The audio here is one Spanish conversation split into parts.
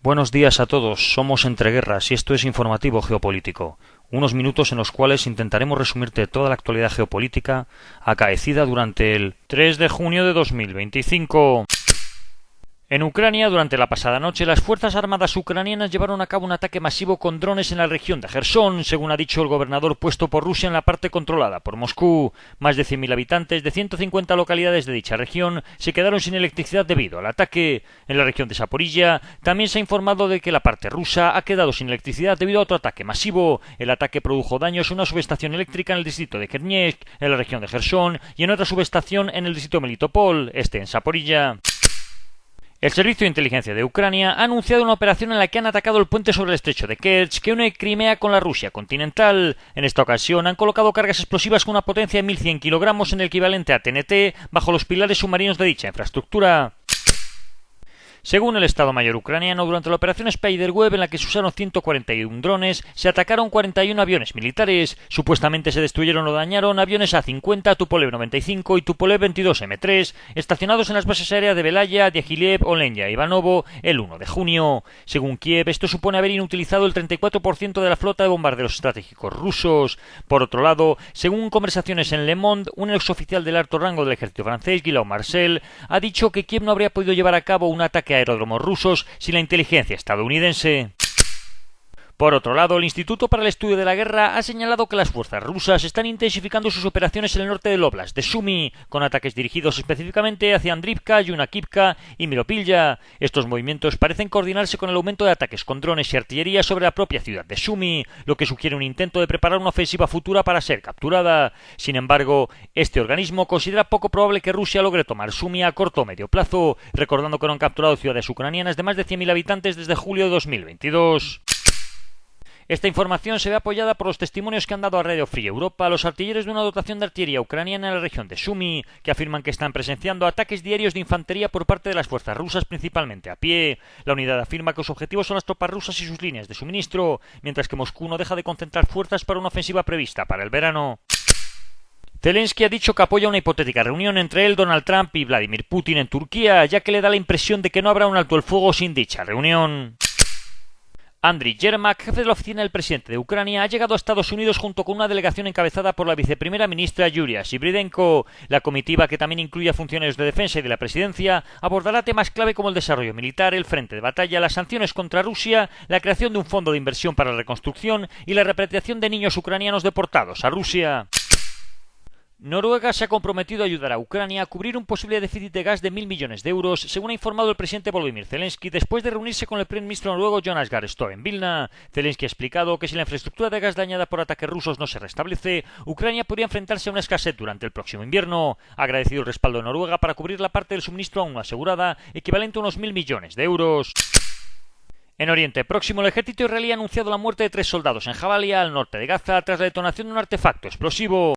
Buenos días a todos, somos Entre Guerras y esto es Informativo Geopolítico, unos minutos en los cuales intentaremos resumirte toda la actualidad geopolítica acaecida durante el 3 de junio de 2025. En Ucrania, durante la pasada noche, las Fuerzas Armadas ucranianas llevaron a cabo un ataque masivo con drones en la región de Jersón, según ha dicho el gobernador puesto por Rusia en la parte controlada por Moscú. Más de 100.000 habitantes de 150 localidades de dicha región se quedaron sin electricidad debido al ataque. En la región de Zaporilla también se ha informado de que la parte rusa ha quedado sin electricidad debido a otro ataque masivo. El ataque produjo daños en una subestación eléctrica en el distrito de Kerneysk, en la región de Jersón, y en otra subestación en el distrito de Melitopol, en Zaporilla. El Servicio de Inteligencia de Ucrania ha anunciado una operación en la que han atacado el puente sobre el estrecho de Kerch que une Crimea con la Rusia continental. En esta ocasión han colocado cargas explosivas con una potencia de 1.100 kilogramos en el equivalente a TNT bajo los pilares submarinos de dicha infraestructura. Según el Estado Mayor ucraniano, durante la operación Spiderweb, en la que se usaron 141 drones, se atacaron 41 aviones militares. Supuestamente se destruyeron o dañaron aviones A-50, Tupolev 95 y Tupolev 22M3, estacionados en las bases aéreas de Belaya, Diaghilev, Olenya y Ivanovo el 1 de junio. Según Kiev, esto supone haber inutilizado el 34% de la flota de bombarderos estratégicos rusos. Por otro lado, según conversaciones en Le Monde, un exoficial del alto rango del ejército francés, Guillaume Marcel, ha dicho que Kiev no habría podido llevar a cabo un ataque aeródromos rusos sin la inteligencia estadounidense. Por otro lado, el Instituto para el Estudio de la Guerra ha señalado que las fuerzas rusas están intensificando sus operaciones en el norte del Oblast de Sumy, con ataques dirigidos específicamente hacia Andrivka, Yunakivka y Miropilya. Estos movimientos parecen coordinarse con el aumento de ataques con drones y artillería sobre la propia ciudad de Sumy, lo que sugiere un intento de preparar una ofensiva futura para ser capturada. Sin embargo, este organismo considera poco probable que Rusia logre tomar Sumy a corto o medio plazo, recordando que no han capturado ciudades ucranianas de más de 100.000 habitantes desde julio de 2022. Esta información se ve apoyada por los testimonios que han dado a Radio Free Europa los artilleros de una dotación de artillería ucraniana en la región de Sumy, que afirman que están presenciando ataques diarios de infantería por parte de las fuerzas rusas, principalmente a pie. La unidad afirma que los objetivos son las tropas rusas y sus líneas de suministro, mientras que Moscú no deja de concentrar fuerzas para una ofensiva prevista para el verano. Zelensky ha dicho que apoya una hipotética reunión entre él, Donald Trump y Vladimir Putin en Turquía, ya que le da la impresión de que no habrá un alto el fuego sin dicha reunión. Andriy Yermak, jefe de la oficina del presidente de Ucrania, ha llegado a Estados Unidos junto con una delegación encabezada por la viceprimera ministra Yulia Sviridenko. La comitiva, que también incluye a funcionarios de defensa y de la presidencia, abordará temas clave como el desarrollo militar, el frente de batalla, las sanciones contra Rusia, la creación de un fondo de inversión para la reconstrucción y la repatriación de niños ucranianos deportados a Rusia. Noruega se ha comprometido a ayudar a Ucrania a cubrir un posible déficit de gas de 1.000 millones de euros, según ha informado el presidente Volodymyr Zelensky después de reunirse con el primer ministro noruego Jonas Gahr Støre en Vilna. Zelensky ha explicado que si la infraestructura de gas dañada por ataques rusos no se restablece, Ucrania podría enfrentarse a una escasez durante el próximo invierno. Ha agradecido el respaldo de Noruega para cubrir la parte del suministro aún no asegurada, equivalente a unos 1.000 millones de euros. En Oriente Próximo, el ejército israelí ha anunciado la muerte de 3 soldados en Jabalia, al norte de Gaza, tras la detonación de un artefacto explosivo.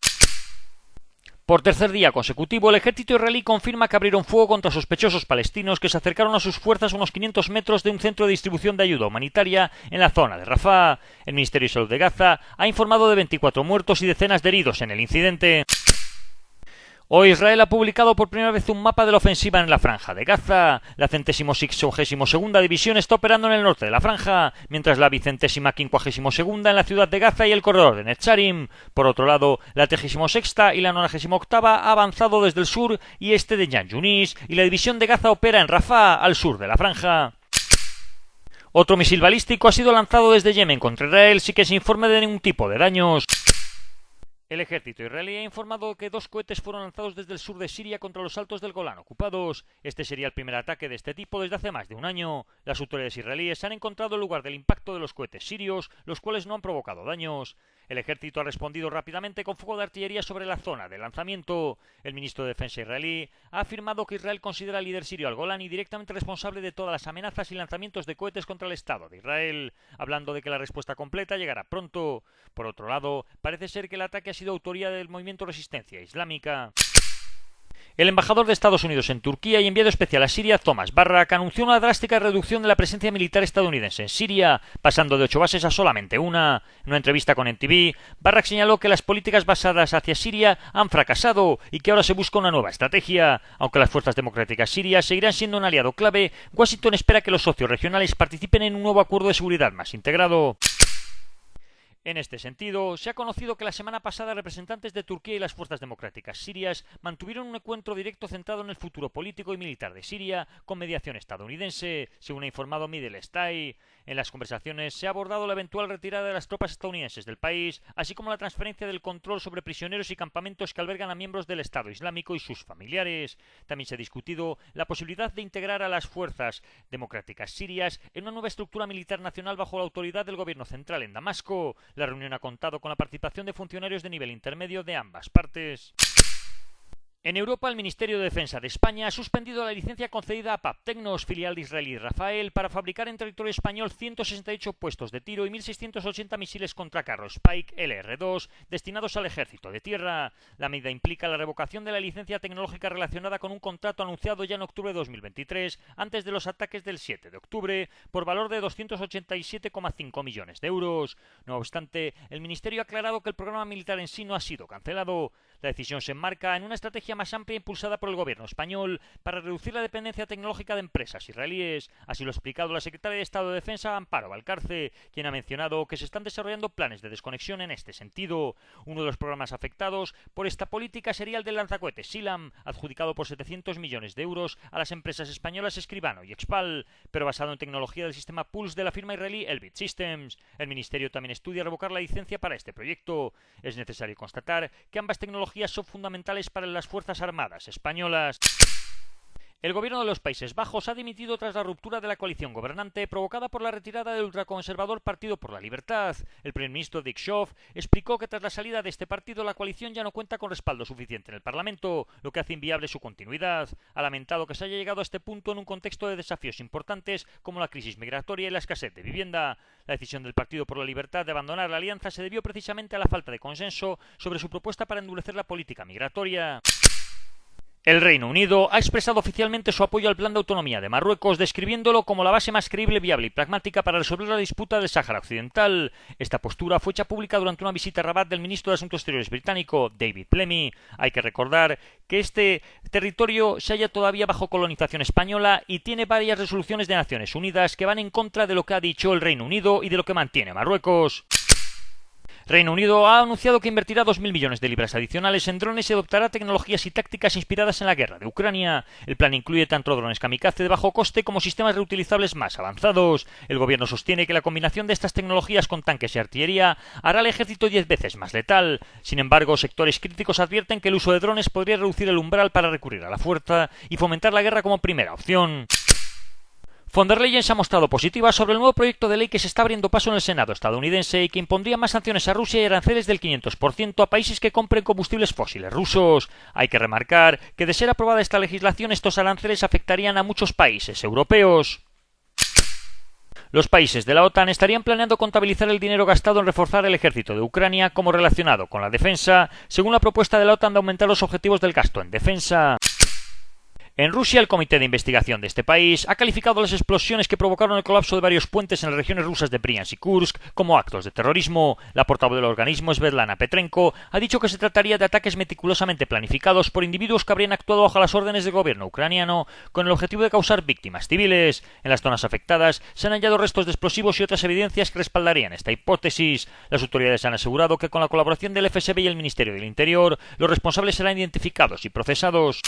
Por tercer día consecutivo, el ejército israelí confirma que abrieron fuego contra sospechosos palestinos que se acercaron a sus fuerzas a unos 500 metros de un centro de distribución de ayuda humanitaria en la zona de Rafah. El Ministerio de Salud de Gaza ha informado de 24 muertos y decenas de heridos en el incidente. Hoy Israel ha publicado por primera vez un mapa de la ofensiva en la Franja de Gaza. La 162ª División está operando en el norte de la Franja, mientras la 152ª en la ciudad de Gaza y el corredor de Netzarim. Por otro lado, la 36ª y la 98ª ha avanzado desde el sur y este de Yan Yunis, y la División de Gaza opera en Rafah, al sur de la Franja. Otro misil balístico ha sido lanzado desde Yemen contra Israel sin que se informe de ningún tipo de daños. El ejército israelí ha informado que 2 cohetes fueron lanzados desde el sur de Siria contra los altos del Golán ocupados. Este sería el primer ataque de este tipo desde hace más de un año. Las autoridades israelíes han encontrado el lugar del impacto de los cohetes sirios, los cuales no han provocado daños. El ejército ha respondido rápidamente con fuego de artillería sobre la zona de lanzamiento. El ministro de Defensa israelí ha afirmado que Israel considera al líder sirio al-Golani directamente responsable de todas las amenazas y lanzamientos de cohetes contra el Estado de Israel, hablando de que la respuesta completa llegará pronto. Por otro lado, parece ser que el ataque ha sido autoría del movimiento Resistencia Islámica. El embajador de Estados Unidos en Turquía y enviado especial a Siria, Thomas Barrack, anunció una drástica reducción de la presencia militar estadounidense en Siria, pasando de 8 bases a solamente una. En una entrevista con NTV, Barrack señaló que las políticas basadas hacia Siria han fracasado y que ahora se busca una nueva estrategia. Aunque las fuerzas democráticas sirias seguirán siendo un aliado clave, Washington espera que los socios regionales participen en un nuevo acuerdo de seguridad más integrado. En este sentido, se ha conocido que la semana pasada representantes de Turquía y las fuerzas democráticas sirias mantuvieron un encuentro directo centrado en el futuro político y militar de Siria, con mediación estadounidense, según ha informado Middle East Eye. En las conversaciones se ha abordado la eventual retirada de las tropas estadounidenses del país, así como la transferencia del control sobre prisioneros y campamentos que albergan a miembros del Estado Islámico y sus familiares. También se ha discutido la posibilidad de integrar a las fuerzas democráticas sirias en una nueva estructura militar nacional bajo la autoridad del gobierno central en Damasco. La reunión ha contado con la participación de funcionarios de nivel intermedio de ambas partes. En Europa, el Ministerio de Defensa de España ha suspendido la licencia concedida a PAP Tecnos, filial de israelí Rafael, para fabricar en territorio español 168 puestos de tiro y 1.680 misiles contra carro Spike LR-2 destinados al ejército de tierra. La medida implica la revocación de la licencia tecnológica relacionada con un contrato anunciado ya en octubre de 2023, antes de los ataques del 7 de octubre, por valor de 287,5 millones de euros. No obstante, el Ministerio ha aclarado que el programa militar en sí no ha sido cancelado. La decisión se enmarca en una estrategia más amplia impulsada por el gobierno español para reducir la dependencia tecnológica de empresas israelíes. Así lo ha explicado la secretaria de Estado de Defensa, Amparo Valcarce, quien ha mencionado que se están desarrollando planes de desconexión en este sentido. Uno de los programas afectados por esta política sería el del lanzacohetes Silam, adjudicado por 700 millones de euros a las empresas españolas Escribano y Expal, pero basado en tecnología del sistema Pulse de la firma israelí Elbit Systems. El Ministerio también estudia revocar la licencia para este proyecto. Es necesario constatar que ambas tecnologías son fundamentales para las Fuerzas Armadas españolas. El gobierno de los Países Bajos ha dimitido tras la ruptura de la coalición gobernante provocada por la retirada del ultraconservador Partido por la Libertad. El primer ministro Dick Schoof explicó que tras la salida de este partido la coalición ya no cuenta con respaldo suficiente en el Parlamento, lo que hace inviable su continuidad. Ha lamentado que se haya llegado a este punto en un contexto de desafíos importantes como la crisis migratoria y la escasez de vivienda. La decisión del Partido por la Libertad de abandonar la alianza se debió precisamente a la falta de consenso sobre su propuesta para endurecer la política migratoria. El Reino Unido ha expresado oficialmente su apoyo al plan de autonomía de Marruecos, describiéndolo como la base más creíble, viable y pragmática para resolver la disputa del Sáhara Occidental. Esta postura fue hecha pública durante una visita a Rabat del ministro de Asuntos Exteriores británico, David Lammy. Hay que recordar que este territorio se halla todavía bajo colonización española y tiene varias resoluciones de Naciones Unidas que van en contra de lo que ha dicho el Reino Unido y de lo que mantiene Marruecos. Reino Unido ha anunciado que invertirá 2.000 millones de libras adicionales en drones y adoptará tecnologías y tácticas inspiradas en la guerra de Ucrania. El plan incluye tanto drones kamikaze de bajo coste como sistemas reutilizables más avanzados. El gobierno sostiene que la combinación de estas tecnologías con tanques y artillería hará al ejército 10 veces más letal. Sin embargo, sectores críticos advierten que el uso de drones podría reducir el umbral para recurrir a la fuerza y fomentar la guerra como primera opción. Von der Leyen se ha mostrado positiva sobre el nuevo proyecto de ley que se está abriendo paso en el Senado estadounidense y que impondría más sanciones a Rusia y aranceles del 500% a países que compren combustibles fósiles rusos. Hay que remarcar que de ser aprobada esta legislación, estos aranceles afectarían a muchos países europeos. Los países de la OTAN estarían planeando contabilizar el dinero gastado en reforzar el ejército de Ucrania como relacionado con la defensa, según la propuesta de la OTAN de aumentar los objetivos del gasto en defensa. En Rusia, el comité de investigación de este país ha calificado las explosiones que provocaron el colapso de varios puentes en las regiones rusas de Bryansk y Kursk como actos de terrorismo. La portavoz del organismo, Svetlana Petrenko, ha dicho que se trataría de ataques meticulosamente planificados por individuos que habrían actuado bajo las órdenes del gobierno ucraniano con el objetivo de causar víctimas civiles. En las zonas afectadas se han hallado restos de explosivos y otras evidencias que respaldarían esta hipótesis. Las autoridades han asegurado que con la colaboración del FSB y el Ministerio del Interior, los responsables serán identificados y procesados.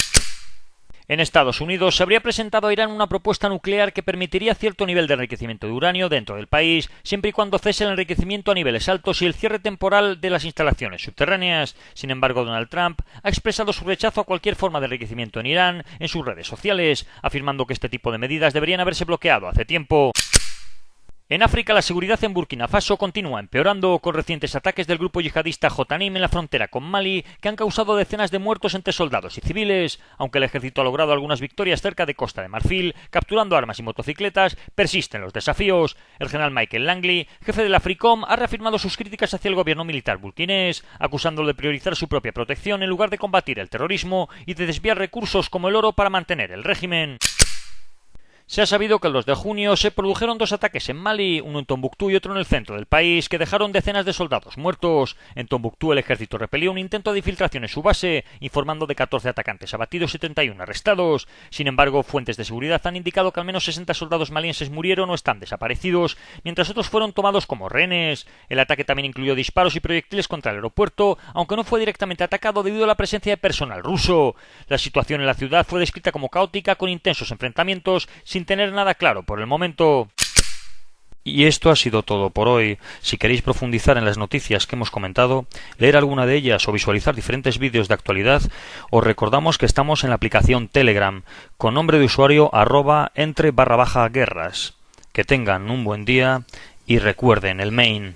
En Estados Unidos se habría presentado a Irán una propuesta nuclear que permitiría cierto nivel de enriquecimiento de uranio dentro del país, siempre y cuando cese el enriquecimiento a niveles altos y el cierre temporal de las instalaciones subterráneas. Sin embargo, Donald Trump ha expresado su rechazo a cualquier forma de enriquecimiento en Irán en sus redes sociales, afirmando que este tipo de medidas deberían haberse bloqueado hace tiempo. En África, la seguridad en Burkina Faso continúa empeorando, con recientes ataques del grupo yihadista Jotanim en la frontera con Mali, que han causado decenas de muertos entre soldados y civiles. Aunque el ejército ha logrado algunas victorias cerca de Costa de Marfil, capturando armas y motocicletas, persisten los desafíos. El general Michael Langley, jefe del AFRICOM, ha reafirmado sus críticas hacia el gobierno militar burkinés, acusándolo de priorizar su propia protección en lugar de combatir el terrorismo y de desviar recursos como el oro para mantener el régimen. Se ha sabido que el 2 de junio se produjeron dos ataques en Mali, uno en Tombuctú y otro en el centro del país, que dejaron decenas de soldados muertos. En Tombuctú el ejército repelió un intento de infiltración en su base, informando de 14 atacantes abatidos y 71 arrestados. Sin embargo, fuentes de seguridad han indicado que al menos 60 soldados malienses murieron o están desaparecidos, mientras otros fueron tomados como rehenes. El ataque también incluyó disparos y proyectiles contra el aeropuerto, aunque no fue directamente atacado debido a la presencia de personal ruso. La situación en la ciudad fue descrita como caótica, con intensos enfrentamientos, sin tener nada claro por el momento. Y esto ha sido todo por hoy. Si queréis profundizar en las noticias que hemos comentado, leer alguna de ellas o visualizar diferentes vídeos de actualidad, os recordamos que estamos en la aplicación Telegram, con nombre de usuario @entre_guerras. Que tengan un buen día y recuerden el main.